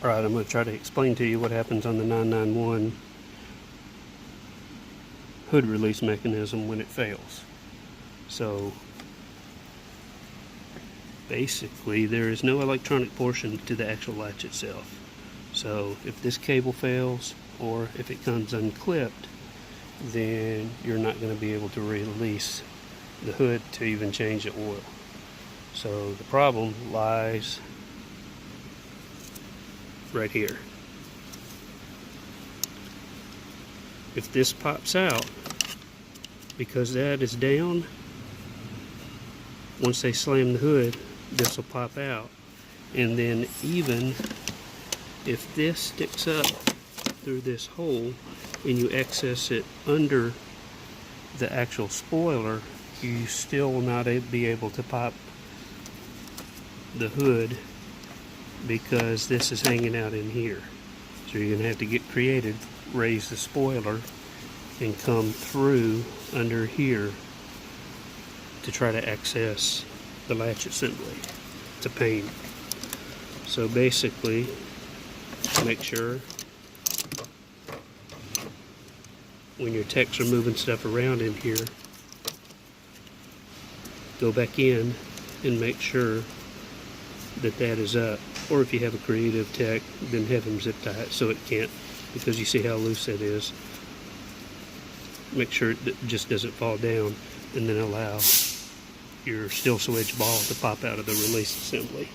Alright, I'm going to try to explain to you what happens on the 991 hood release mechanism when it fails. So basically there is no electronic portion to the actual latch itself. So if this cable fails or if it comes unclipped, then you're not going to be able to release the hood to even change the oil. So the problem lies right here. If this pops out, because that is down, once they slam the hood, this will pop out. And then even if this sticks up through this hole and you access it under the actual spoiler, you still will not be able to pop the hood because this is hanging out in here. So you're going to have to get creative, raise the spoiler and come through under here to try to access the latch assembly. It's a pain. So basically, make sure when your techs are moving stuff around in here, go back in and make sure that that is up. Or if you have a creative tech, then have them zip tie it so it can't, because you see how loose that is. Make sure it just doesn't fall down, and then allow your steel switch ball to pop out of the release assembly.